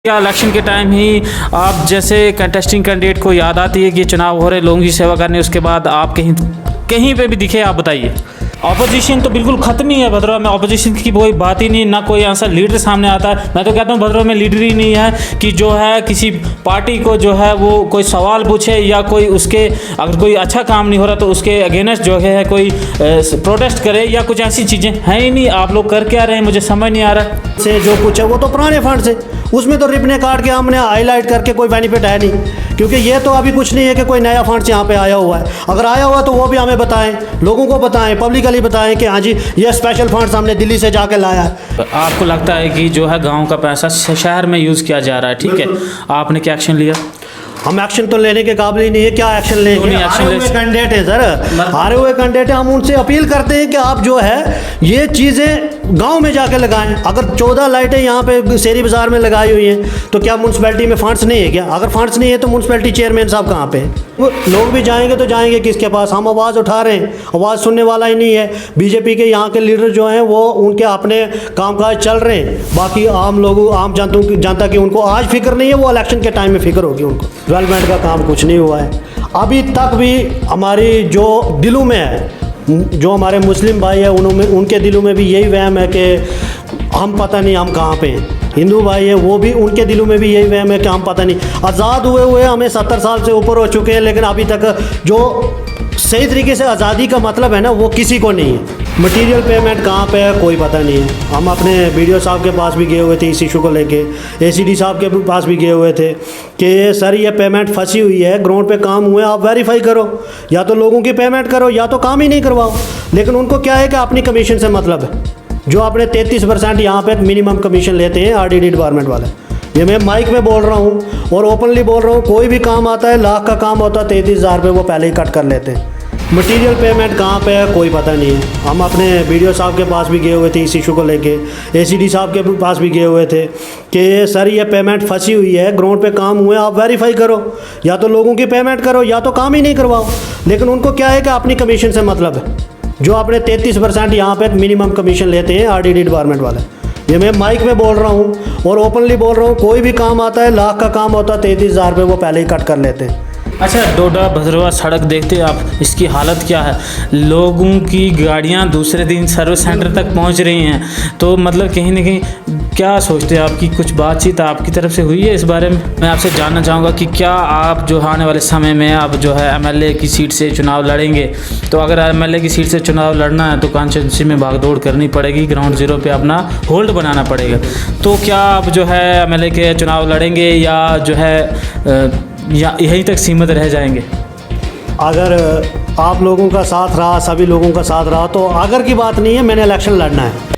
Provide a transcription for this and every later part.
क्या इलेक्शन के टाइम ही आप जैसे कंटेस्टिंग कैंडिडेट को याद आती है कि चुनाव हो रहे, लोगों की सेवा करने, उसके बाद आप कहीं कहीं पे भी दिखे, आप बताइए। ऑपोजिशन तो बिल्कुल खत्म ही है भद्रवाह में, ऑपोजिशन की कोई बात ही नहीं, ना कोई ऐसा लीडर सामने आता है। मैं तो कहता हूँ भद्रवाह में लीडर ही नहीं है कि जो है किसी पार्टी को जो है वो कोई सवाल पूछे या कोई उसके अगर कोई अच्छा काम नहीं हो रहा तो उसके अगेंस्ट जो है कोई प्रोटेस्ट करे या कुछ ऐसी चीज़ें हैं ही नहीं। आप लोग कर क्या रहे हैं, मुझे समझ नहीं आ रहा। से जो कुछ है वो तो पुराने फंड से, उसमें तो रिपने काट के हमने हाईलाइट करके कोई बेनिफिट है नहीं, क्योंकि ये तो अभी कुछ नहीं है कि कोई नया फंड यहाँ पे आया हुआ है। अगर आया हुआ है तो वो भी हमें बताएं, लोगों को बताएं, पब्लिकली बताएं कि हाँ जी ये स्पेशल फंड्स हमने दिल्ली से जाके लाया है। आपको लगता है कि जो है गाँव का पैसा शहर में यूज़ किया जा रहा है, ठीक है, आपने क्या एक्शन लिया? हम एक्शन तो लेने के काबिल ही नहीं है, क्या एक्शन लेंगे? हारे हुए कैंडिडेट है सर, हारे हुए कैंडिडेट है। हम उनसे अपील करते हैं कि आप जो है ये चीज़ें गांव में जाके लगाएं। अगर 14 लाइटें यहाँ पे शेरी बाज़ार में लगाई हुई हैं तो क्या म्यूनसिपैलिटी में फंड्स नहीं है क्या? अगर फंड्स नहीं है तो म्यूनसिपैलिटी चेयरमैन साहब कहाँ पे हैं? वो लोग भी जाएंगे तो जाएंगे किसके पास? हम आवाज़ उठा रहे हैं, आवाज़ सुनने वाला ही नहीं है। बीजेपी के यहाँ के लीडर जो हैं वो उनके अपने कामकाज चल रहे हैं, बाकी आम लोगों आम जनता की उनको आज फिक्र नहीं है, वो इलेक्शन के टाइम में फिक्र होगी उनको। डेवलपमेंट का काम कुछ नहीं हुआ है अभी तक भी। हमारी जो दिलों में है, जो हमारे मुस्लिम भाई है उनके दिलों में भी यही वहम है कि हम पता नहीं हम कहाँ पे हैं। हिंदू भाई है वो भी, उनके दिलों में भी यही वहम है कि हम पता नहीं। आज़ाद हुए हमें 70 साल से ऊपर हो चुके हैं, लेकिन अभी तक जो सही तरीके से आज़ादी का मतलब है ना वो किसी को नहीं है। मटेरियल पेमेंट कहाँ पे है कोई पता नहीं है। हम अपने बीडीओ साहब के पास भी गए हुए थे इस इशू को लेके, एसीडी साहब के पास भी गए हुए थे कि सर ये पेमेंट फंसी हुई है, ग्राउंड पे काम हुए, आप वेरीफाई करो, या तो लोगों की पेमेंट करो या तो काम ही नहीं करवाओ। लेकिन उनको क्या है कि अपनी कमीशन से मतलब है, जो अपने 33% यहाँ पे मिनिमम कमीशन लेते हैं आरडीडी डिपार्टमेंट वाले। ये मैं माइक में बोल रहा हूँ और ओपनली बोल रहा हूँ, कोई भी काम आता है, लाख का काम होता है 33,000 रुपये वो पहले ही कट कर लेते हैं। मटेरियल पेमेंट कहाँ पे है कोई पता नहीं है। हम अपने बीडीओ साहब के पास भी गए हुए थे इस इशू को लेके, एसीडी साहब के पास भी गए हुए थे कि सर ये पेमेंट फंसी हुई है, ग्राउंड पे काम हुए, आप वेरीफाई करो, या तो लोगों की पेमेंट करो या तो काम ही नहीं करवाओ। लेकिन उनको क्या है कि अपनी कमीशन से मतलब है, जो अपने 33% यहाँ पे मिनिमम कमीशन लेते हैं आरडीडी डिपार्टमेंट वाले। ये मैं माइक में बोल रहा हूँ और ओपनली बोल रहा हूँ, कोई भी काम आता है, लाख का काम होता है 33,000 रुपये वो पहले ही कट कर लेते हैं। अच्छा, डोडा भद्रवाह सड़क देखते हैं आप, इसकी हालत क्या है? लोगों की गाड़ियां दूसरे दिन सर्विस सेंटर तक पहुंच रही हैं, तो मतलब कहीं ना कहीं क्या सोचते हैं आपकी कुछ बातचीत आपकी तरफ से हुई है इस बारे में? मैं आपसे जानना चाहूँगा कि क्या आप जो आने वाले समय में आप जो है एमएलए की सीट से चुनाव लड़ेंगे, तो अगर एमएलए की सीट से चुनाव लड़ना है तो कॉन्स्टिट्यूंसी में भागदौड़ करनी पड़ेगी, ग्राउंड जीरो पे अपना होल्ड बनाना पड़ेगा, तो क्या आप जो है एमएलए के चुनाव लड़ेंगे या जो है या यहीं तक सीमित रह जाएंगे? अगर आप लोगों का साथ रहा, सभी लोगों का साथ रहा, तो अगर की बात नहीं है, मैंने इलेक्शन लड़ना है।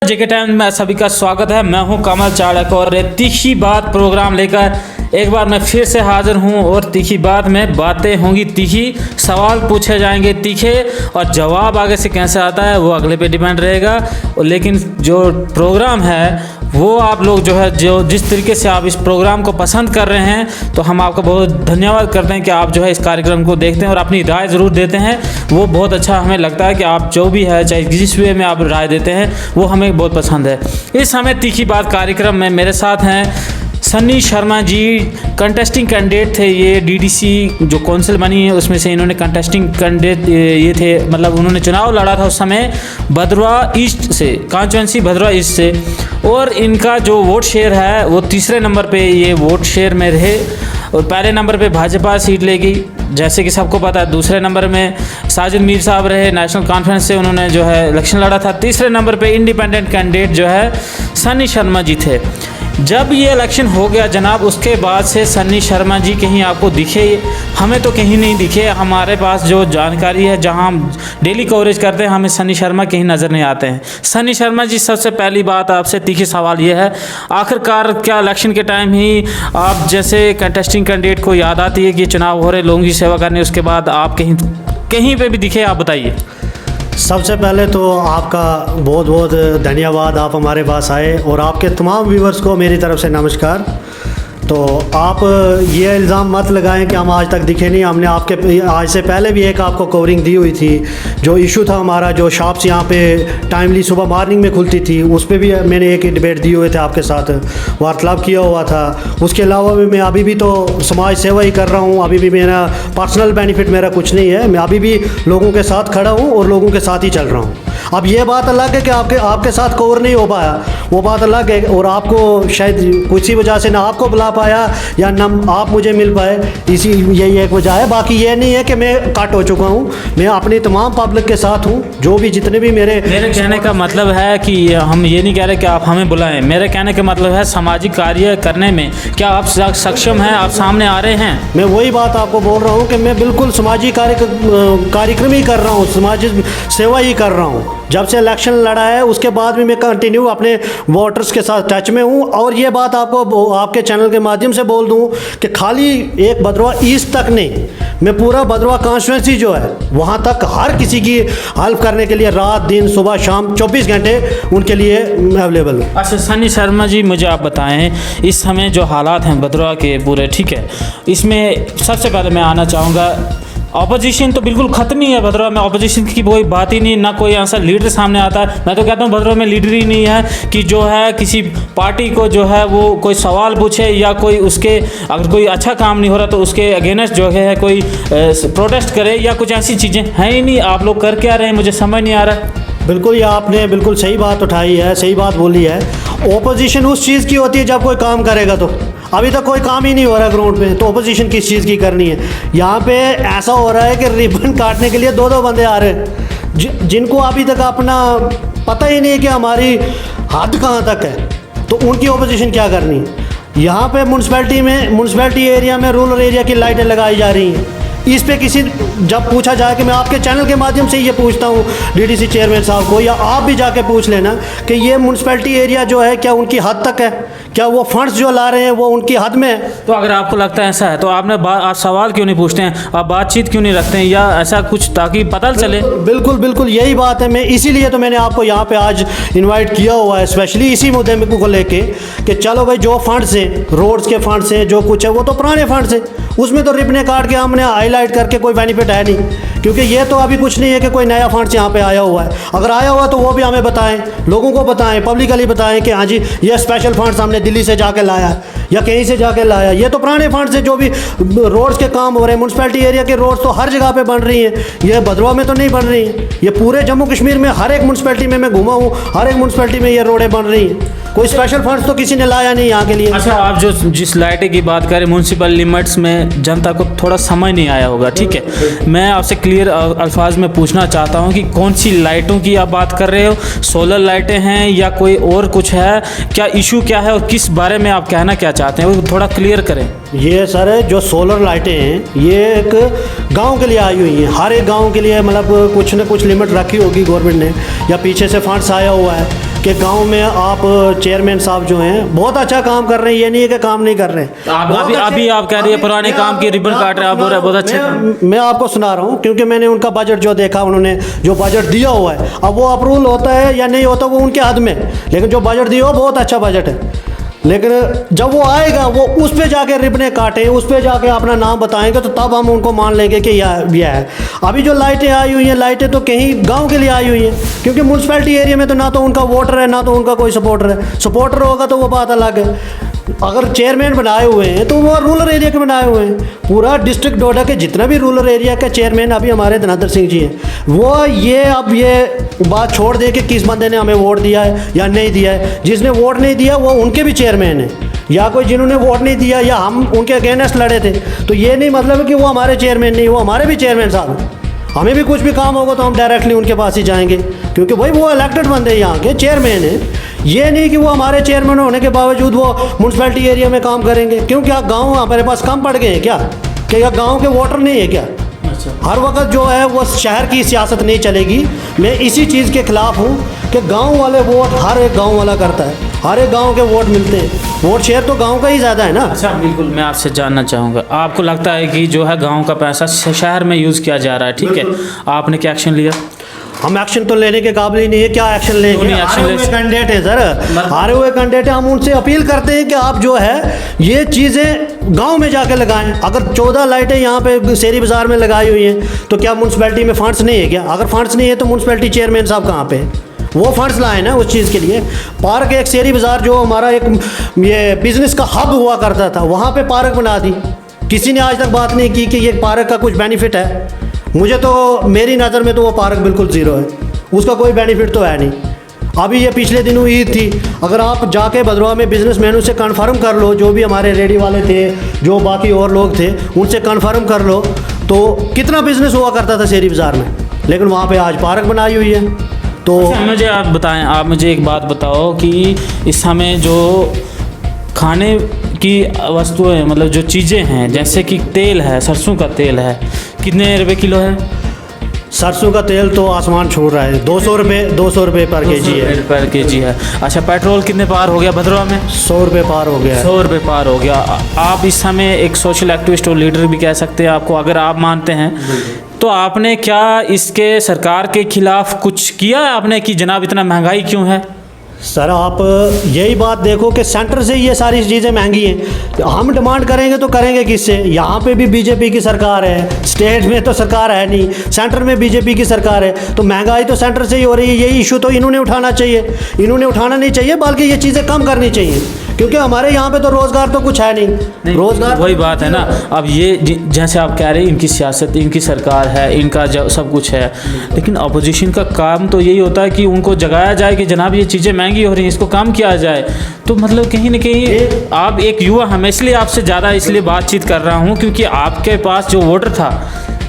जेके टाइम में सभी का स्वागत है। मैं हूं कमल चाड़क और तीखी बात प्रोग्राम लेकर एक बार मैं फिर से हाजिर हूं। और तीखी बात में बातें होंगी तीखी, सवाल पूछे जाएंगे तीखे, और जवाब आगे से कैसे आता है वो अगले पे डिपेंड रहेगा। लेकिन जो प्रोग्राम है वो आप लोग जो है जो जिस तरीके से आप इस प्रोग्राम को पसंद कर रहे हैं, तो हम आपका बहुत धन्यवाद करते हैं कि आप जो है इस कार्यक्रम को देखते हैं और अपनी राय ज़रूर देते हैं। वो बहुत अच्छा हमें लगता है कि आप जो भी है, चाहे जिस वे में आप राय देते हैं, वो हमें बहुत पसंद है। इस समय तीखी बात कार्यक्रम में मेरे साथ हैं सन्नी शर्मा जी, कंटेस्टिंग कैंडिडेट थे। ये डीडीसी जो काउंसिल बनी है उसमें से इन्होंने कंटेस्टिंग कैंडिडेट ये थे, मतलब उन्होंने चुनाव लड़ा था उस समय भद्रवाह ईस्ट से, कॉन्स्टिट्यूंसी भद्रवाह ईस्ट से, और इनका जो वोट शेयर है वो तीसरे नंबर पे ये वोट शेयर में रहे। और पहले नंबर पे भाजपा सीट लेगी जैसे कि सबको पता है। दूसरे नंबर में साजिद मीर साहब रहे, नेशनल कॉन्फ्रेंस से उन्होंने जो है इलेक्शन लड़ा था। तीसरे नंबर पे इंडिपेंडेंट कैंडिडेट जो है सन्नी शर्मा जी थे। जब ये इलेक्शन हो गया जनाब, उसके बाद से सन्नी शर्मा जी कहीं आपको दिखे? हमें तो कहीं नहीं दिखे। हमारे पास जो जानकारी है, जहां हम डेली कवरेज करते हैं, हमें सन्नी शर्मा कहीं नज़र नहीं आते हैं। सन्नी शर्मा जी, सबसे पहली बात आपसे तीखी सवाल ये है, आखिरकार क्या इलेक्शन के टाइम ही आप जैसे कंटेस्टिंग कैंडिडेट को याद आती है कि चुनाव हो रहे, लोगों की सेवा करने, उसके बाद आप कहीं पे भी दिखे, आप बताइए। सबसे पहले तो आपका बहुत बहुत धन्यवाद, आप हमारे पास आए, और आपके तमाम व्यूवर्स को मेरी तरफ से नमस्कार। तो आप ये इल्ज़ाम मत लगाएं कि हम आज तक दिखे नहीं। हमने आपके आज से पहले भी एक आपको कवरिंग दी हुई थी। जो इशू था हमारा, जो शॉप्स यहाँ पे टाइमली सुबह मॉर्निंग में खुलती थी, उस पर भी मैंने एक डिबेट दिए हुए थे, आपके साथ वार्तालाप किया हुआ था। उसके अलावा भी मैं अभी भी तो समाज सेवा ही कर रहा हूँ। अभी भी मेरा पर्सनल बेनिफिट मेरा कुछ नहीं है। मैं अभी भी लोगों के साथ खड़ा हूँ और लोगों के साथ ही चल रहा हूँ। अब ये बात अलग है कि आपके साथ कवर नहीं हो पाया, वो बात अलग है। और आपको शायद किसी वजह से ना आपको बुला पाया या ना आप मुझे मिल पाए, इसी यही एक वजह है। बाकी ये नहीं है कि मैं कट हो चुका हूँ। मैं अपनी तमाम पब्लिक के साथ हूँ, जो भी जितने भी मेरे कहने का मतलब है कि हम ये नहीं कह रहे कि आप हमें बुलाएं। मेरे कहने का मतलब है सामाजिक कार्य करने में क्या आप सक्षम हैं, आप सामने आ रहे हैं? मैं वही बात आपको बोल रहा हूँ कि मैं बिल्कुल सामाजिक कार्यक्रम ही कर रहा हूँ, सामाजिक सेवा ही कर रहा हूँ। जब से इलेक्शन लड़ा है उसके बाद भी मैं कंटिन्यू अपने वोटर्स के साथ टच में हूँ। और ये बात आपको आपके चैनल के माध्यम से बोल दूँ कि खाली एक भद्रवाह ईस्ट तक नहीं, मैं पूरा भद्रवाह कॉन्स्टिट्यूंसी जो है वहाँ तक हर किसी की हेल्प करने के लिए रात दिन सुबह शाम 24 घंटे उनके लिए अवेलेबल हूँ। अच्छा सनी शर्मा जी, मुझे आप बताएं इस समय जो हालात हैं भद्रवाह के पूरे, ठीक है, इसमें सबसे पहले मैं आना चाहूँगा, ऑपोजिशन तो बिल्कुल ख़त्म ही है भद्रवाह में। ऑपोजिशन की कोई बात ही नहीं, ना कोई ऐसा लीडर सामने आता है। मैं तो कहता हूँ भद्रवाह में लीडर ही नहीं है कि जो है किसी पार्टी को जो है वो कोई सवाल पूछे या कोई उसके अगर कोई अच्छा काम नहीं हो रहा तो उसके अगेंस्ट जो है कोई प्रोटेस्ट करे या कुछ ऐसी चीज़ें हैं ही नहीं। आप लोग कर क्या रहे हैं, मुझे समझ नहीं आ रहा। बिल्कुल, ये आपने बिल्कुल सही बात उठाई है, सही बात बोली है। ओपोजिशन उस चीज़ की होती है जब कोई काम करेगा। तो अभी तक कोई काम ही नहीं हो रहा ग्राउंड पे, तो ओपोजिशन किस चीज़ की करनी है? यहाँ पे ऐसा हो रहा है कि रिबन काटने के लिए दो दो बंदे आ रहे हैं जिनको अभी तक अपना पता ही नहीं है कि हमारी हद कहाँ तक है, तो उनकी ओपोजिशन क्या करनी है? यहाँ पे म्यूनसिपैलिटी एरिया में रूरल एरिया की लाइटें लगाई जा रही हैं। इस पे किसी जब पूछा जाए कि मैं आपके चैनल के माध्यम से ये पूछता हूँ डीडीसी चेयरमैन साहब को, या आप भी जाके पूछ लेना कि ये म्यूनसिपैलिटी एरिया जो है क्या उनकी हद तक है? क्या वो फंड्स जो ला रहे हैं वो उनकी हद में है? तो अगर आपको लगता है ऐसा है तो आपने आप सवाल क्यों नहीं पूछते हैं, आप बातचीत क्यों नहीं रखते हैं या ऐसा कुछ, ताकि पता चले? बिल्कुल यही बात है। मैं इसीलिए तो मैंने आपको यहाँ पे आज इन्वाइट किया हुआ है, स्पेशली इसी मुद्दे में को लेके कि चलो भाई, जो फंड्स हैं, रोड्स के फंड्स हैं, जो कुछ है वो तो पुराने फंड्स हैं, उसमें तो रिबने काट के हमने हाईलाइट करके कोई बेनिफिट है नहीं। क्योंकि ये तो अभी कुछ नहीं है कि कोई नया फंड्स यहाँ पे आया हुआ है। अगर आया हुआ तो वो भी हमें बताएं, लोगों को बताएं, पब्लिकली बताएं कि हाँ जी ये स्पेशल फंड्स हमने दिल्ली से जाके लाया या कहीं से जाके लाया। ये तो पुराने फंड्स हैं जो भी रोड्स के काम हो रहे हैं। म्यूनसिपैलिटी एरिया के रोड्स तो हर जगह पे बन रही हैं, ये भद्रवाह में तो नहीं बन रही हैं। ये पूरे जम्मू कश्मीर में हर एक म्यूनसिपैलिटी में मैं घूमा हूँ, हर एक म्यूनसिपैलिटी में ये रोडें बन रही हैं। कोई स्पेशल फंड्स तो किसी ने लाया नहीं यहाँ के लिए। अच्छा, आप जो जिस लाइटें की बात करें म्यूनसिपल लिमिट्स में, जनता को थोड़ा समझ नहीं आया होगा, ठीक है। मैं आपसे क्लियर अल्फाज में पूछना चाहता हूँ कि कौन सी लाइटों की आप बात कर रहे हो? सोलर लाइटें हैं या कोई और कुछ है? क्या इशू क्या है और किस बारे में आप कहना क्या चाहते हैं, वो थोड़ा क्लियर करें। ये सर जो सोलर लाइटें हैं ये एक गांव के लिए आई हुई हैं। हर एक गांव के लिए मतलब कुछ न कुछ लिमिट रखी होगी गवर्नमेंट ने, या पीछे से फंड्स आया हुआ है कि गांव में आप चेयरमैन साहब जो हैं बहुत अच्छा काम कर रहे हैं। ये नहीं है कि काम नहीं कर रहे हैं। अभी आप कह रही है पुराने काम की रिबन काट रहे हैं, आप बोल रहे हैं बहुत अच्छे। मैं आपको सुना रहा हूँ क्योंकि मैंने उनका बजट जो देखा, उन्होंने जो बजट दिया हुआ है, अब वो अप्रूवल होता है या नहीं होता वो उनके हद में, लेकिन जो बजट दिया हुआ बहुत अच्छा बजट है। लेकिन जब वो आएगा वो उस पे जाके रिबने काटे, उस पे जाके अपना नाम बताएंगे तो तब हम उनको मान लेंगे कि यह है। अभी जो लाइटें आई हुई हैं, लाइटें तो कहीं गांव के लिए आई हुई हैं, क्योंकि म्यूनसिपैलिटी एरिया में तो ना तो उनका वोटर है ना तो उनका कोई सपोर्टर है। सपोर्टर होगा तो वो बात अलग है। अगर चेयरमैन बनाए हुए हैं तो वो रूरल एरिया के बनाए हुए हैं। पूरा डिस्ट्रिक्ट डोडा के जितना भी रूरल एरिया के चेयरमैन अभी हमारे धनाधर सिंह जी हैं, वो अब ये बात छोड़ दे कि किस बंदे ने हमें वोट दिया है या नहीं दिया है। जिसने वोट नहीं दिया वो उनके भी चेयरमैन हैं, या कोई जिन्होंने वोट नहीं दिया या हम उनके अगेंस्ट लड़े थे, तो ये नहीं मतलब कि वो हमारे चेयरमैन नहीं, वो हमारे भी चेयरमैन साहब हैं। हमें भी कुछ भी काम होगा तो हम डायरेक्टली उनके पास ही जाएंगे, क्योंकि भाई वो इलेक्टेड बंदे यहाँ के चेयरमैन हैं। ये नहीं कि वो हमारे चेयरमैन होने के बावजूद वो म्यूनसिपैलिटी एरिया में काम करेंगे। क्यों, क्या गाँव हमारे पास कम पड़ गए हैं क्या गाँव के वोटर नहीं है क्या? हर वक्त जो है वो शहर की सियासत नहीं चलेगी। मैं इसी चीज़ के ख़िलाफ़ हूँ कि गांव वाले वोट हर एक गांव वाला करता है, हर एक गांव के वोट मिलते हैं। वोट शेयर तो गांव का ही ज़्यादा है ना। अच्छा, बिल्कुल, मैं आपसे जानना चाहूँगा, आपको लगता है कि जो है गांव का पैसा शहर में यूज़ किया जा रहा है, ठीक है, आपने क्या एक्शन लिया? हम एक्शन तो लेने के काबिल ही नहीं है, क्या एक्शन लेंगे? हारे हुए कैंडिडेट है सर, हारे हुए कैंडिडेट है। हम उनसे अपील करते हैं कि आप जो है ये चीज़ें गांव में जाके लगाएं। अगर 14 लाइटें यहाँ पे शेरी बाज़ार में लगाई हुई हैं तो क्या म्यूनसिपैलिटी में फंड्स नहीं है क्या? अगर फंड्स नहीं है तो म्यूनसिपैलिटी चेयरमैन साहब कहाँ पे है? वो फंड्स लाए ना उस चीज़ के लिए। पार्क, एक शेरी बाज़ार जो हमारा एक ये बिज़नेस का हब हुआ करता था, वहाँ पे पार्क बना दी। किसी ने आज तक बात नहीं की कि ये पार्क का कुछ बेनिफिट है। मुझे तो, मेरी नज़र में तो वो पार्क बिल्कुल ज़ीरो है, उसका कोई बेनिफिट तो है नहीं। अभी ये पिछले दिनों ईद थी, अगर आप जाके भद्रवाह में बिजनेसमैनों से कन्फर्म कर लो, जो भी हमारे रेडी वाले थे, जो बाकी और लोग थे, उनसे कन्फर्म कर लो तो कितना बिजनेस हुआ करता था शेरी बाज़ार में, लेकिन वहाँ पे आज पार्क बनाई हुई है। तो मुझे आप बताएं, आप मुझे एक बात बताओ कि इस समय जो खाने की वस्तुएं, मतलब जो चीज़ें हैं, जैसे कि तेल है, सरसों का तेल है, कितने रुपए किलो है? सरसों का तेल तो आसमान छू रहा है, 200 रुपये पर केजी है। पर केजी है। अच्छा, पेट्रोल कितने पार हो गया भद्रवाह में? 100 रुपये पार हो गया। 100 रुपये पार हो गया। आप इस समय एक सोशल एक्टिविस्ट और लीडर भी कह सकते हैं आपको, अगर आप मानते हैं तो आपने क्या इसके सरकार के खिलाफ कुछ किया है आपने कि जनाब इतना महंगाई क्यों है? सर आप यही बात देखो कि सेंटर से ये सारी चीज़ें महंगी हैं। हम डिमांड करेंगे तो करेंगे किससे? यहाँ पे भी बीजेपी की सरकार है, स्टेट में तो सरकार है नहीं, सेंटर में बीजेपी की सरकार है, तो महंगाई तो सेंटर से ही हो रही है। यही इशू तो इन्होंने उठाना चाहिए, इन्होंने उठाना नहीं चाहिए, बल्कि ये चीज़ें कम करनी चाहिए, क्योंकि हमारे यहाँ पे तो रोज़गार तो कुछ है नहीं। रोज़गार वही बात है ना। अब ये जैसे आप कह रहे हैं, इनकी सियासत, इनकी सरकार है, इनका सब कुछ है, लेकिन अपोजिशन का काम तो यही होता है कि उनको जगाया जाए कि जनाब ये चीज़ें महंगी हो रही हैं, इसको कम किया जाए। तो मतलब कहीं ना कहीं आप एक युवा, हम इसलिए आपसे ज़्यादा इसलिए बातचीत कर रहा हूँ क्योंकि आपके पास जो वोटर था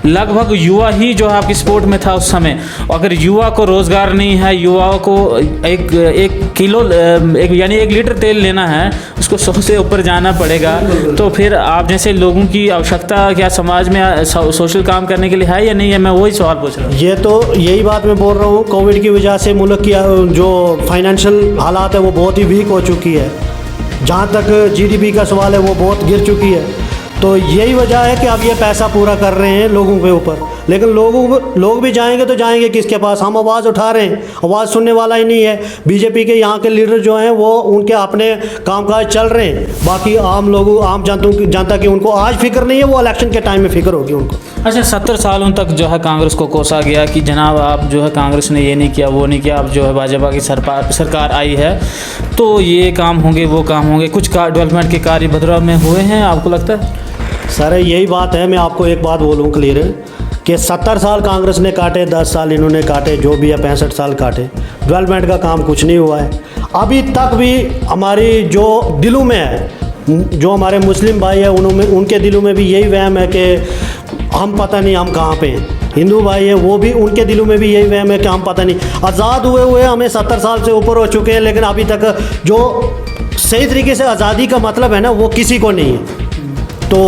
लगभग युवा ही जो है आपकी सपोर्ट में था उस समय। अगर युवा को रोज़गार नहीं है, युवाओं को एक किलो यानी 1 लीटर तेल लेना है, उसको 100 से ऊपर जाना पड़ेगा, तो फिर आप जैसे लोगों की आवश्यकता क्या समाज में सोशल काम करने के लिए है या नहीं है? मैं वही सवाल पूछ रहा हूँ। ये तो यही बात मैं बोल रहा हूँ, कोविड की वजह से मुल्क की जो फाइनेंशियल हालात है वो बहुत ही वीक हो चुकी है। जहाँ तक GDP का सवाल है वो बहुत गिर चुकी है। तो यही वजह है कि अब ये पैसा पूरा कर रहे हैं लोगों के ऊपर, लेकिन लोग भी जाएंगे तो जाएंगे किसके पास? हम आवाज़ उठा रहे हैं, आवाज़ सुनने वाला ही नहीं है। बीजेपी के यहाँ के लीडर जो हैं वो उनके अपने कामकाज चल रहे हैं, बाकी आम लोगों, आम जनता की उनको आज फिक्र नहीं है, वो इलेक्शन के टाइम में फिक्र होगी उनको। अच्छा, 70 सालों तक जो है कांग्रेस को कोसा गया कि जनाब आप जो है कांग्रेस ने ये नहीं किया, वो नहीं किया, अब जो है भाजपा की सरकार आई है तो ये काम होंगे, वो काम होंगे। कुछ डेवलपमेंट के कार्य भद्रवाह में हुए हैं आपको लगता है? सर यही बात है, मैं आपको एक बात बोलूँ क्लियर कि 70 साल कांग्रेस ने काटे, 10 साल इन्होंने काटे, जो भी है 65 साल काटे, डेवलपमेंट का काम कुछ नहीं हुआ है। अभी तक भी हमारी जो दिलों में है, जो हमारे मुस्लिम भाई है उनके दिलों में भी यही वहम है कि हम पता नहीं हम कहाँ पे हैं। हिंदू भाई है वो भी, उनके दिलों में भी यही वहम है कि हम पता नहीं। आज़ाद हुए हमें 70 साल से ऊपर हो चुके हैं, लेकिन अभी तक जो सही तरीके से आज़ादी का मतलब है ना वो किसी को नहीं है। तो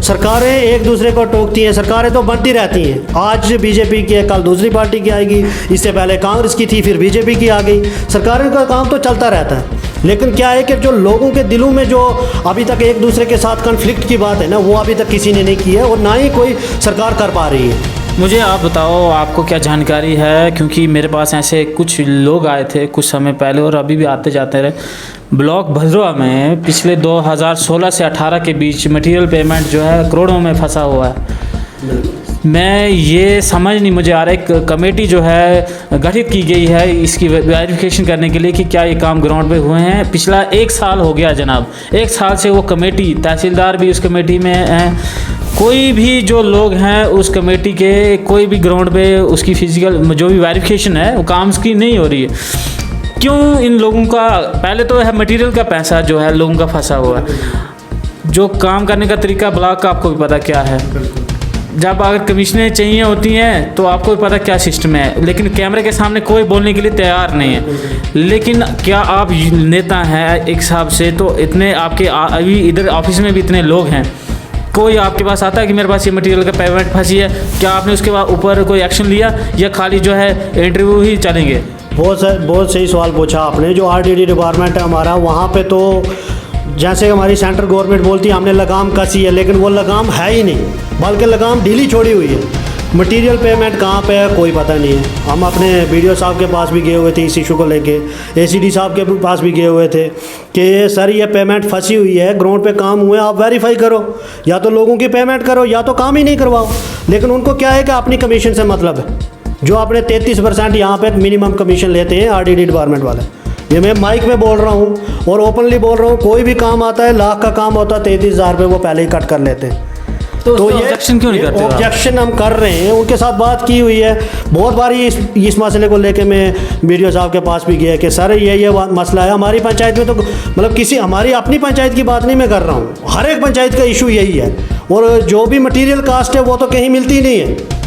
सरकारें एक दूसरे को टोकती हैं, सरकारें तो बनती रहती हैं। आज बीजेपी की है, कल दूसरी पार्टी की आएगी, इससे पहले कांग्रेस की थी, फिर बीजेपी की आ गई। सरकारों का काम तो चलता रहता है, लेकिन क्या है कि जो लोगों के दिलों में जो अभी तक एक दूसरे के साथ कन्फ्लिक्ट की बात है ना, वो अभी तक किसी ने नहीं की है और ना ही कोई सरकार कर पा रही है। मुझे आप बताओ, आपको क्या जानकारी है? क्योंकि मेरे पास ऐसे कुछ लोग आए थे कुछ समय पहले और अभी भी आते जाते रहे। ब्लॉक भद्रवाह में पिछले 2016 से 18 के बीच मटेरियल पेमेंट जो है करोड़ों में फंसा हुआ है। मैं ये समझ नहीं मुझे आ रहा, एक कमेटी जो है गठित की गई है इसकी वेरिफिकेशन करने के लिए कि क्या ये काम ग्राउंड पे हुए हैं। पिछला 1 साल हो गया जनाब, 1 साल से वो कमेटी, तहसीलदार भी उस कमेटी में हैं, कोई भी जो लोग हैं उस कमेटी के, कोई भी ग्राउंड पे उसकी फिजिकल जो भी वेरिफिकेशन है वो काम की नहीं हो रही है। क्यों इन लोगों का? पहले तो है मटेरियल का पैसा जो है लोगों का फंसा हुआ है, जो काम करने का तरीका ब्लॉक का आपको भी पता क्या है। जब अगर कमीशनें चाहिए होती हैं तो आपको भी पता क्या सिस्टम है, लेकिन कैमरे के सामने कोई बोलने के लिए तैयार नहीं है। लेकिन क्या आप नेता हैं एक हिसाब से, तो इतने आपके अभी इधर ऑफिस में भी इतने लोग हैं, कोई आपके पास आता है कि मेरे पास ये मटेरियल का पेमेंट फंसी है, क्या आपने उसके बाद ऊपर कोई एक्शन लिया या खाली जो है इंटरव्यू ही चलेंगे? बहुत सही सवाल पूछा आपने। जो RDD डिपार्टमेंट है हमारा, वहाँ पे तो जैसे हमारी सेंट्रल गवर्नमेंट बोलती है हमने लगाम कसी है, लेकिन वो लगाम है ही नहीं, बल्कि लगाम ढीली छोड़ी हुई है। मटेरियल पेमेंट कहाँ पे है कोई पता नहीं है। हम अपने बीडीओ साहब के पास भी गए हुए थे इस इशू को लेके, एसीडी साहब के पास भी गए हुए थे कि सर ये पेमेंट फंसी हुई है, ग्राउंड पे काम हुए, आप वेरीफाई करो, या तो लोगों की पेमेंट करो या तो काम ही नहीं करवाओ। लेकिन उनको क्या है कि अपनी कमीशन से मतलब है, जो अपने 33% यहाँ पे मिनिमम कमीशन लेते हैं आरडीडी डिपार्टमेंट वाले। ये मैं माइक में बोल रहा हूँ और ओपनली बोल रहा हूँ, कोई भी काम आता है, लाख का काम होता है 33,000 रुपये वो पहले ही कट कर लेते हैं। तो ये ऑब्जेक्शन क्यों नहीं करते? ऑब्जेक्शन हम कर रहे हैं, उनके साथ बात की हुई है बहुत बार। इस मसले को लेके मैं बीडीओ साहब के पास भी गया कि सर ये मसला है हमारी पंचायत में। तो मतलब किसी हमारी अपनी पंचायत की बात नहीं मैं कर रहा हूँ, हर एक पंचायत का इशू यही है। और जो भी मटीरियल कास्ट है वो तो कहीं मिलती ही नहीं है।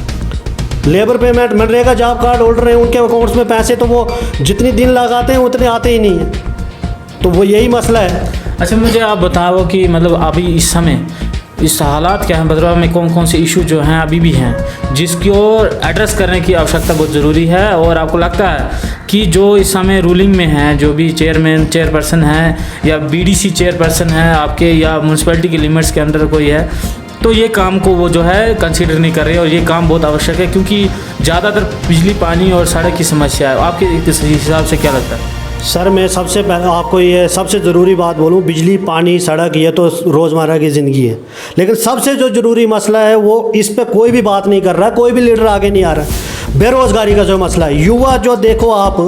Labour payment, MNREGA job card holder हैं, उनके अकाउंट्स में पैसे तो वो जितनी दिन लगाते हैं उतने आते ही नहीं हैं। तो वो यही मसला है। अच्छा, मुझे आप बताओ कि मतलब अभी इस समय इस हालात क्या हैं भद्रवा में, कौन कौन से इशू जो हैं अभी भी हैं जिसको एड्रेस करने की आवश्यकता बहुत ज़रूरी है? और आपको लगता है कि जो इस समय रूलिंग में हैं, जो भी चेयरपर्सन हैं या बीडीसी चेयरपर्सन है आपके, या म्यूनसिपैलिटी के लिमिट्स के अंदर कोई है, तो ये काम को वो जो है कंसीडर नहीं कर रहे, और ये काम बहुत आवश्यक है क्योंकि ज़्यादातर बिजली, पानी और सड़क की समस्या है। आपके हिसाब से क्या लगता है? सर मैं सबसे पहले आपको ये सबसे ज़रूरी बात बोलूँ, बिजली, पानी, सड़क ये तो रोज़मर्रा की ज़िंदगी है, लेकिन सबसे जो ज़रूरी मसला है वो इस पे कोई भी बात नहीं कर रहा, कोई भी लीडर आगे नहीं आ रहा। बेरोज़गारी का जो मसला है, युवा जो देखो आप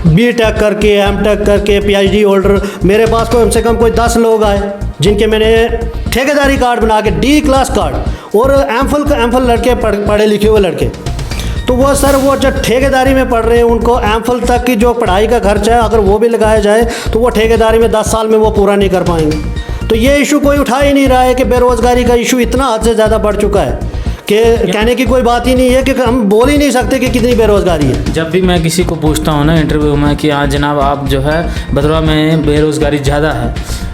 बीटेक करके, एमटेक करके, पीएचडी होल्डर, मेरे पास कम से कम कोई 10 लोग आए जिनके मैंने ठेकेदारी कार्ड बना के, डी क्लास कार्ड, और एमफिल लड़के, पढ़े लिखे हुए लड़के, तो वो सर वो जो ठेकेदारी में पढ़ रहे हैं उनको एमफिल तक की जो पढ़ाई का खर्चा है अगर वो भी लगाया जाए तो वो ठेकेदारी में 10 साल में वो पूरा नहीं कर पाएंगे। तो ये इशू कोई उठा ही नहीं रहा है कि बेरोज़गारी का इशू इतना हद से ज़्यादा बढ़ चुका है कि कहने की कोई बात ही नहीं है, कि हम बोल ही नहीं सकते कि कितनी बेरोज़गारी है। जब भी मैं किसी को पूछता हूँ ना इंटरव्यू में कि हाँ जनाब आप जो है भद्रवा में बेरोज़गारी ज़्यादा है,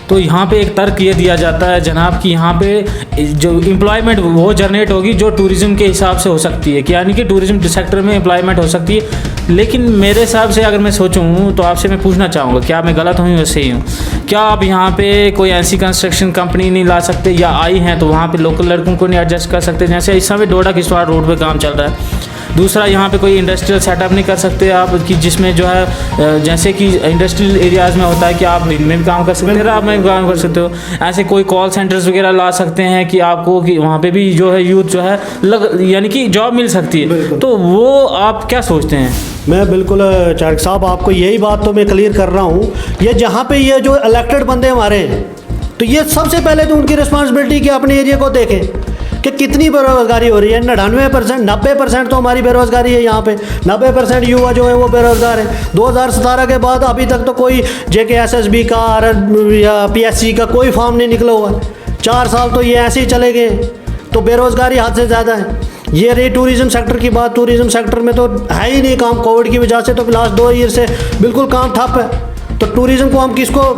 तो यहाँ पे एक तर्क ये दिया जाता है जनाब कि यहाँ पे जो एम्प्लॉयमेंट वो जनरेट होगी जो टूरिज़्म के हिसाब से हो सकती है, कि यानी कि टूरिज़्म सेक्टर में एम्प्लॉयमेंट हो सकती है। लेकिन मेरे हिसाब से अगर मैं सोचूं तो आपसे मैं पूछना चाहूँगा, क्या मैं गलत हूँ या सही हूँ? क्या आप यहाँ पे कोई ऐसी कंस्ट्रक्शन कंपनी नहीं ला सकते, या आई हैं तो वहाँ पे लोकल लड़कों को नहीं एडजस्ट कर सकते? जैसे इस समय डोडा किश्तवाड़ रोड पे काम चल रहा है। दूसरा, यहाँ पे कोई इंडस्ट्रियल सेटअप नहीं कर सकते आप कि जिसमें जो है जैसे कि इंडस्ट्रियल एरियाज़ में होता है कि आप दिन में भी काम कर सकते हैं, रात में भी काम कर सकते हो। ऐसे कोई कॉल सेंटर्स वगैरह ला सकते हैं कि आपको कि वहाँ पे भी जो है यूथ जो है यानी कि जॉब मिल सकती है। तो वो आप क्या सोचते हैं? मैं बिल्कुल चारक साहब आपको यही बात तो मैं क्लियर कर रहा हूँ। ये जहाँ पे ये जो इलेक्टेड बंदे हमारे हैं, तो ये सबसे पहले तो उनकी रिस्पॉन्सिबिलिटी कि अपने एरिया को देखें कि कितनी बेरोज़गारी हो रही है। 99%, 90% तो हमारी बेरोज़गारी है यहाँ पे। 90% युवा जो है वो बेरोज़गार है। 2017 के बाद अभी तक तो कोई JKSSB का या PSC का कोई फॉर्म नहीं निकला हुआ। 4 साल तो ये ऐसे ही चले गए, तो बेरोज़गारी हद से ज़्यादा है। ये रही टूरिज़्म सेक्टर की बात। टूरिज़्म सेक्टर में तो है ही नहीं काम, कोविड की वजह से तो लास्ट 2 ईयर से बिल्कुल काम ठप है। तो टूरिज़्म को हम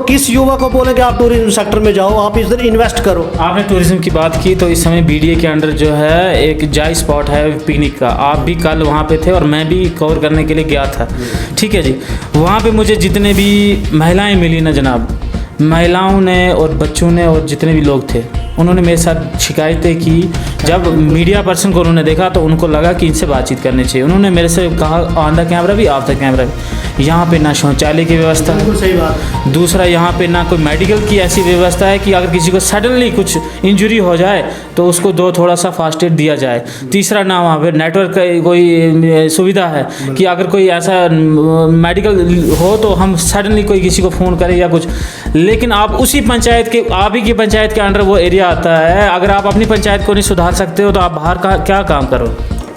किस युवा को बोलें कि आप टूरिज़्म सेक्टर में जाओ, आप इधर इन्वेस्ट करो। आपने टूरिज़्म की बात की, तो इस समय BDA के अंडर जो है एक जाई स्पॉट है पिकनिक का। आप भी कल वहाँ पे थे और मैं भी कवर करने के लिए गया था, ठीक है जी। वहाँ पे मुझे जितने भी महिलाएं मिली ना जनाब, महिलाओं ने और बच्चों ने और जितने भी लोग थे, उन्होंने मेरे साथ शिकायतें की। जब मीडिया पर्सन को उन्होंने देखा तो उनको लगा कि इनसे बातचीत करनी चाहिए। उन्होंने मेरे से कहा ऑन द कैमरा भी, ऑफ द कैमरा भी, यहाँ पे ना शौचालय की व्यवस्था है, सही बात। दूसरा यहाँ पे ना कोई मेडिकल की ऐसी व्यवस्था है कि अगर किसी को सडनली कुछ इंजरी हो जाए तो उसको थोड़ा सा फास्ट एड दिया जाए। तीसरा, ना वहाँ पे नेटवर्क का कोई सुविधा है कि अगर कोई ऐसा मेडिकल हो तो हम सडनली कोई किसी को फ़ोन करें या कुछ। लेकिन आप उसी पंचायत के, आप ही की पंचायत के अंडर वो एरिया आता है, अगर आप अपनी पंचायत को नहीं सुधार सकते हो तो आप बाहर का क्या काम करो?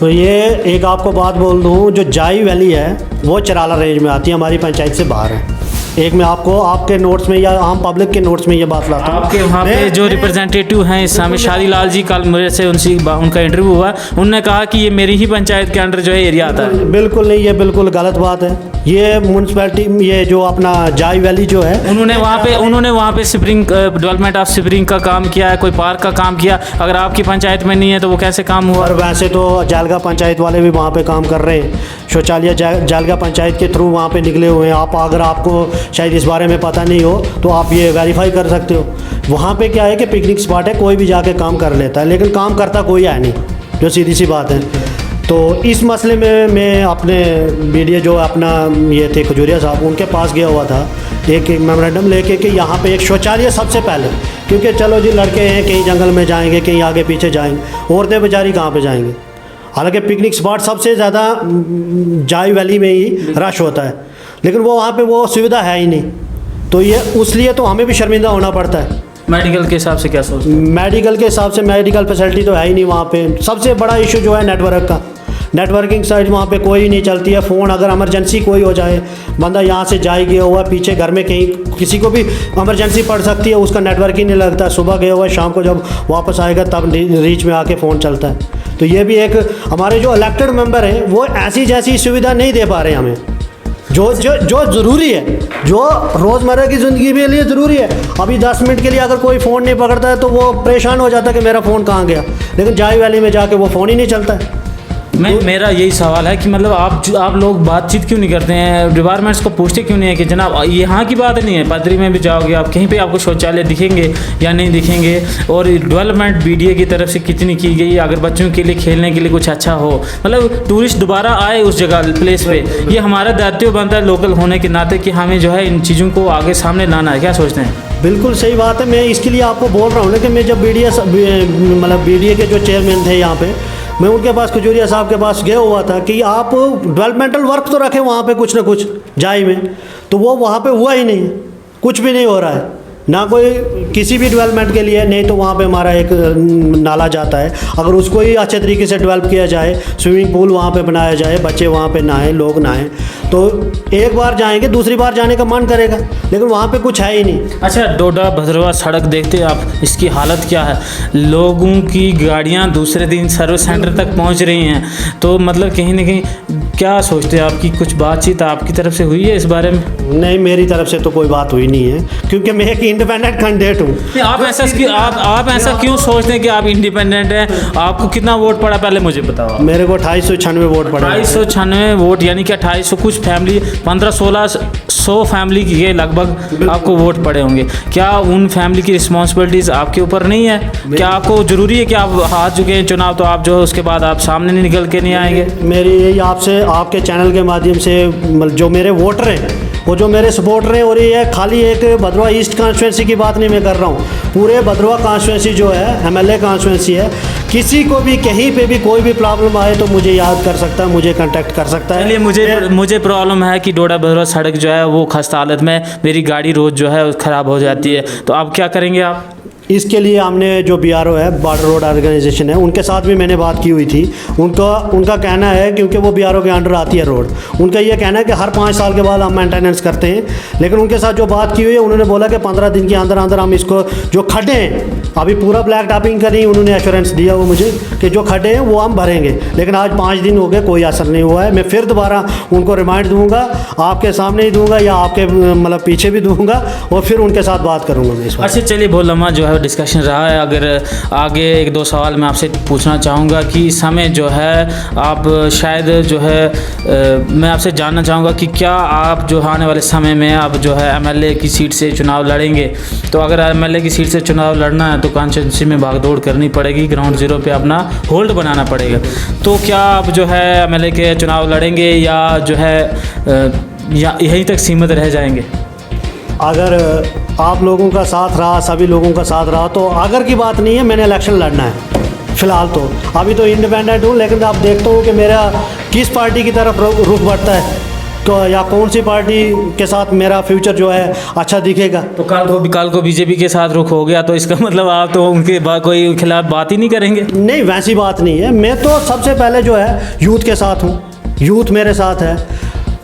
तो ये एक आपको बात बोल दूँ, जो जाई वैली है वो चराला रेंज में आती है, हमारी पंचायत से बाहर है। एक मैं आपको आपके नोट्स में या आम पब्लिक के नोट्स में ये बात लाता हूँ। आपके वहाँ पे जो रिप्रेजेंटेटिव हैं इस समय शादी लाल जी, कल मेरे से उनका इंटरव्यू हुआ, उन्होंने कहा कि ये मेरी ही पंचायत के अंडर जो है एरिया आता है। बिल्कुल नहीं, ये बिल्कुल गलत बात है। ये म्यूनसिपैलिटी, ये जो अपना जाई वैली जो है, उन्होंने वहाँ पे स्प्रिंग डेवलपमेंट ऑफ स्प्रिंग का काम किया है, कोई पार्क का काम किया। अगर आपकी पंचायत में नहीं है तो वो कैसे काम हुआ? और वैसे तो जालगा पंचायत वाले भी वहाँ पे काम कर रहे हैं। शौचालय जालगा पंचायत के थ्रू वहाँ पे निकले हुए हैं। आप अगर आपको शायद इस बारे में पता नहीं हो तो आप ये वेरीफाई कर सकते हो। वहाँ पे क्या है कि पिकनिक स्पॉट है, कोई भी जाके काम कर लेता है, लेकिन काम करता कोई है नहीं। जो सीधी सी बात है। तो इस मसले में मैं अपने BDA जो अपना ये थे खजूरिया साहब, उनके पास गया हुआ था एक मेमोरेंडम लेके कि यहाँ पे एक शौचालय सबसे पहले, क्योंकि चलो जी लड़के हैं कहीं जंगल में जाएंगे, कहीं आगे पीछे जाएंगे, औरतें बेचारी कहाँ पे जाएंगी। हालांकि पिकनिक स्पॉट सबसे ज़्यादा जाई वैली में ही रश होता है, लेकिन वो वहाँ पे वो सुविधा है ही नहीं। तो ये उसलिए तो हमें भी शर्मिंदा होना पड़ता है। मेडिकल के हिसाब से क्या सोचते हैं? मेडिकल के हिसाब से मेडिकल फैसिलिटी तो है ही नहीं वहाँ पे। सबसे बड़ा इशू जो है नेटवर्क का, नेटवर्किंग साइड वहाँ पे कोई नहीं चलती है। फ़ोन अगर इमरजेंसी कोई हो जाए, बंदा यहाँ से जाए गया हुआ पीछे घर में कहीं किसी को भी इमरजेंसी पड़ सकती है, उसका नेटवर्क ही नहीं लगता। सुबह गया हुआ शाम को जब वापस आएगा तब रीच में आके फ़ोन चलता है। तो ये भी एक हमारे जो इलेक्टेड मेंबर हैं वो ऐसी जैसी सुविधा नहीं दे पा रहे हमें, जो जो जो ज़रूरी है, जो रोज़मर्रा की ज़िंदगी के लिए ज़रूरी है। अभी 10 मिनट के लिए अगर कोई फ़ोन नहीं पकड़ता है तो वो परेशान हो जाता है कि मेरा फ़ोन कहाँ गया, लेकिन जाई वैली में जाके वो फ़ोन ही नहीं चलता है। मेरा यही सवाल है कि मतलब आप लोग बातचीत क्यों नहीं करते हैं, डिपार्टमेंट्स को पूछते क्यों नहीं है कि जनाब यहाँ की बात नहीं है, पदरी में भी जाओगे आप कहीं पे आपको शौचालय दिखेंगे या नहीं दिखेंगे, और डेवलपमेंट BDA की तरफ से कितनी की गई, अगर बच्चों के लिए खेलने के लिए कुछ अच्छा हो, मतलब टूरिस्ट दोबारा आए उस जगह प्लेस पे, ये हमारा दायित्व बनता है लोकल होने के नाते कि हमें जो है इन चीज़ों को आगे सामने लाना है। क्या सोचते हैं? बिल्कुल सही बात है। मैं इसके लिए आपको बोल रहा हूँ ना कि मैं जब BDA के जो चेयरमैन थे यहाँ पे, मैं उनके पास खजूरिया साहब के पास गया हुआ था कि आप डेवलपमेंटल वर्क तो रखें वहाँ पे कुछ ना कुछ जाई में, तो वो वहाँ पे हुआ ही नहीं, कुछ भी नहीं हो रहा है, ना कोई किसी भी डेवलपमेंट के लिए। नहीं तो वहाँ पे हमारा एक नाला जाता है, अगर उसको ही अच्छे तरीके से डेवलप किया जाए, स्विमिंग पूल वहाँ पे बनाया जाए, बच्चे वहाँ पे नहाएं, लोग नहाएं, तो एक बार जाएंगे दूसरी बार जाने का मन करेगा, लेकिन वहाँ पे कुछ है ही नहीं। अच्छा, डोडा भद्रवा सड़क देखते हैं आप, इसकी हालत क्या है? लोगों की गाड़ियाँ दूसरे दिन सर्विस सेंटर तक पहुँच रही हैं, तो मतलब कहीं ना कहीं क्या सोचते हैं? आपकी कुछ बातचीत आपकी तरफ से हुई है इस बारे में? नहीं, मेरी तरफ से तो कोई बात हुई नहीं है, क्योंकि मैं एक इंडिपेंडेंट कैंडिडेट हूँ। आप ऐसा क्यों सोचते हैं कि आप इंडिपेंडेंट हैं? आपको कितना वोट पड़ा पहले मुझे बताओ। मेरे को 2896 वोट पड़ा। 2896 वोट, यानी कि 2800 कुछ फैमिली 1500-1600 फैमिली के लगभग आपको वोट पड़े होंगे। क्या उन फैमिली की रिस्पॉन्सिबिलिटीज़ आपके ऊपर नहीं है? क्या आपको ज़रूरी है कि आप हार चुके हैं चुनाव, तो आप जो है उसके बाद आप सामने नहीं निकल के नहीं आएंगे? मेरी यही आपसे, आपके चैनल के माध्यम से, जो मेरे वोटर हैं, वो जो मेरे सपोर्टर हैं, और ये खाली एक भद्रवा ईस्ट कॉन्स्टिट्यूंसी की बात नहीं मैं कर रहा हूँ, पूरे भद्रवा कॉन्स्टिट्यूंसी जो है MLA कॉन्स्टिट्यूंसी है, किसी को भी कहीं पे भी कोई भी प्रॉब्लम आए तो मुझे याद कर सकता है, मुझे कांटेक्ट कर सकता है। चलिए, मुझे प्रॉब्लम है कि डोडा भद्रवा सड़क जो है वो खस्ता हालत में, मेरी गाड़ी रोज़ जो है ख़राब हो जाती है, तो अब क्या करेंगे आप? इसके लिए हमने जो BRO है, बॉर्डर रोड ऑर्गेनाइजेशन है, उनके साथ भी मैंने बात की हुई थी। उनका कहना है, क्योंकि वो BRO के अंडर आती है रोड, उनका ये कहना है कि हर 5 साल के बाद हम मेंटेनेंस करते हैं। लेकिन उनके साथ जो बात की हुई है, उन्होंने बोला कि 15 दिन के अंदर अंदर हम इसको, जो खड्डे हैं अभी पूरा ब्लैक टॉपिंग करी, उन्होंने एश्योरेंस दिया वो मुझे कि जो खड्डे हैं वो हम भरेंगे। लेकिन आज 5 दिन हो गए, कोई असर नहीं हुआ है। मैं फिर दोबारा उनको रिमाइंड दूंगा, आपके सामने ही दूंगा या आपके मतलब पीछे भी दूंगा, और फिर उनके साथ बात करूँगा मैं इस बार। अच्छा, चलिए, बहुत लम्बा जो है डिस्कशन रहा है। अगर आगे 1-2 सवाल मैं आपसे पूछना चाहूँगा कि इस समय जो है आप शायद जो है मैं आपसे जानना चाहूँगा कि क्या आप जो आने वाले समय में आप जो है MLA की सीट से चुनाव लड़ेंगे? तो अगर MLA की सीट से चुनाव लड़ना है तो कॉन्स्टिट्यूंसी में भागदौड़ करनी पड़ेगी, ग्राउंड जीरो पे अपना होल्ड बनाना पड़ेगा। तो क्या आप जो है MLA के चुनाव लड़ेंगे या जो है यहीं तक सीमित रह जाएंगे? अगर आप लोगों का साथ रहा, सभी लोगों का साथ रहा, तो अगर की बात नहीं है, मैंने इलेक्शन लड़ना है। फ़िलहाल तो अभी तो इंडिपेंडेंट हूँ, लेकिन आप देखता हूँ कि मेरा किस पार्टी की तरफ रुख बढ़ता है, तो या कौन सी पार्टी के साथ मेरा फ्यूचर जो है अच्छा दिखेगा। तो कल को BJP के साथ रुख हो गया तो इसका मतलब आप तो उनके कोई खिलाफ बात ही नहीं करेंगे? नहीं, वैसी बात नहीं है। मैं तो सबसे पहले जो है यूथ के साथ हूँ, यूथ मेरे साथ है।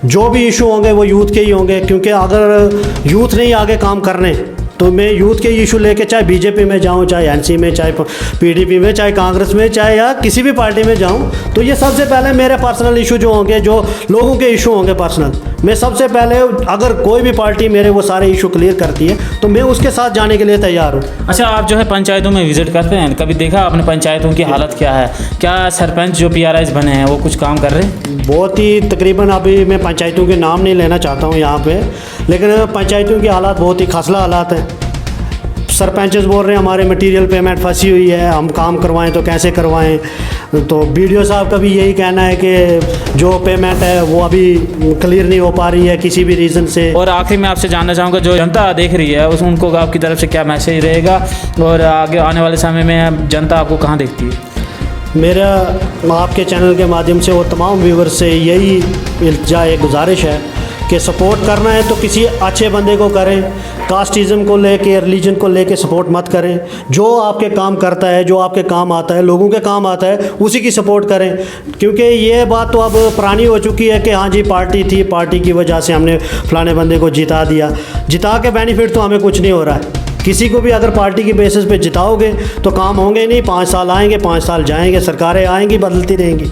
जो भी इशू होंगे वो यूथ के ही होंगे, क्योंकि अगर यूथ नहीं आगे काम करने तो मैं यूथ के इशू लेके चाहे BJP में जाऊं, चाहे NC में, चाहे PDP में, चाहे कांग्रेस में, चाहे या किसी भी पार्टी में जाऊं, तो ये सबसे पहले मेरे पर्सनल इशू जो होंगे, जो लोगों के इशू होंगे पर्सनल, मैं सबसे पहले, अगर कोई भी पार्टी मेरे वो सारे इशू क्लियर करती है तो मैं उसके साथ जाने के लिए तैयार हूँ। अच्छा, आप जो है पंचायतों में विजिट करते हैं, कभी देखा आपने पंचायतों की हालत क्या है? क्या सरपंच जो PRIs बने हैं वो कुछ काम कर रहे हैं? बहुत ही तकरीबन, अभी मैं पंचायतों के नाम नहीं लेना चाहता हूँ यहाँ पे, लेकिन पंचायतों की हालात बहुत ही खसला हालात हैं। सरपंचेस बोल रहे हैं हमारे मटेरियल पेमेंट फंसी हुई है, हम काम करवाएं तो कैसे करवाएं। तो बीडीओ साहब का भी यही कहना है कि जो पेमेंट है वो अभी क्लियर नहीं हो पा रही है किसी भी रीज़न से। और आखिर में आपसे जानना चाहूँगा, जो जनता देख रही है उनको आपकी तरफ से क्या मैसेज रहेगा, और आगे आने वाले समय में जनता आपको कहाँ देखती है? मेरा आपके चैनल के माध्यम से और तमाम व्यूवर्स से यही इल्तिजा एक गुजारिश है कि सपोर्ट करना है तो किसी अच्छे बंदे को करें, कास्टिज़म को लेके, रिलीजन को लेके सपोर्ट मत करें। जो आपके काम करता है, जो आपके काम आता है, लोगों के काम आता है, उसी की सपोर्ट करें। क्योंकि ये बात तो अब पुरानी हो चुकी है कि हाँ जी पार्टी थी, पार्टी की वजह से हमने फलाने बंदे को जिता दिया। जिता के बेनिफिट तो हमें कुछ नहीं हो रहा है। किसी को भी अगर पार्टी की बेसिस पे जिताओगे तो काम होंगे नहीं, 5 साल आएंगे, 5 साल जाएंगे, सरकारें आएंगी, बदलती रहेंगी,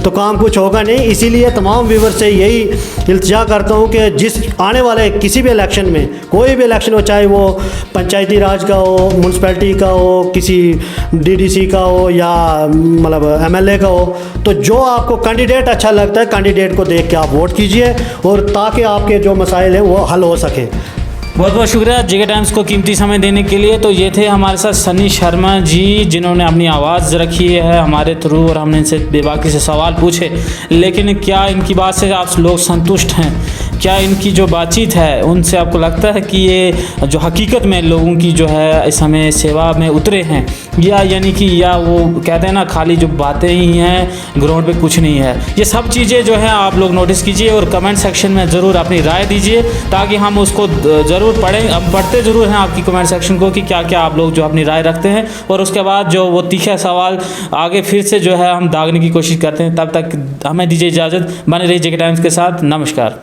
तो काम कुछ होगा नहीं। इसीलिए तमाम व्यूवर से यही इल्तिजा करता हूँ कि जिस आने वाले किसी भी इलेक्शन में, कोई भी इलेक्शन हो, चाहे वो पंचायती राज का हो, म्यूनसिपैलिटी का हो, किसी डीडीसी का हो या मतलब एमएलए का हो, तो जो आपको कैंडिडेट अच्छा लगता है, कैंडिडेट को देख के आप वोट कीजिए, और ताकि आपके जो मसाइल हैं वो हल हो सकें। बहुत बहुत शुक्रिया जेके टाइम्स को कीमती समय देने के लिए। तो ये थे हमारे साथ सनी शर्मा जी, जिन्होंने अपनी आवाज़ रखी है हमारे थ्रू, और हमने इनसे बेबाकी से सवाल पूछे। लेकिन क्या इनकी बात से आप लोग संतुष्ट हैं? क्या इनकी जो बातचीत है उनसे आपको लगता है कि ये जो हकीकत में लोगों की जो है इस समय सेवा में उतरे हैं, या यानी कि या वो कहते हैं ना खाली जो बातें ही हैं, ग्राउंड पे कुछ नहीं है? ये सब चीज़ें जो है आप लोग नोटिस कीजिए और कमेंट सेक्शन में ज़रूर अपनी राय दीजिए, ताकि हम उसको ज़रूर पढ़ें। हम पढ़ते ज़रूर हैं आपकी कमेंट सेक्शन को कि क्या क्या आप लोग जो अपनी राय रखते हैं, और उसके बाद जो वो तीखा सवाल आगे फिर से जो है हम दागने की कोशिश करते हैं। तब तक हमें दीजिए इजाज़त, बने रहिए जेके टाइम्स के साथ। नमस्कार।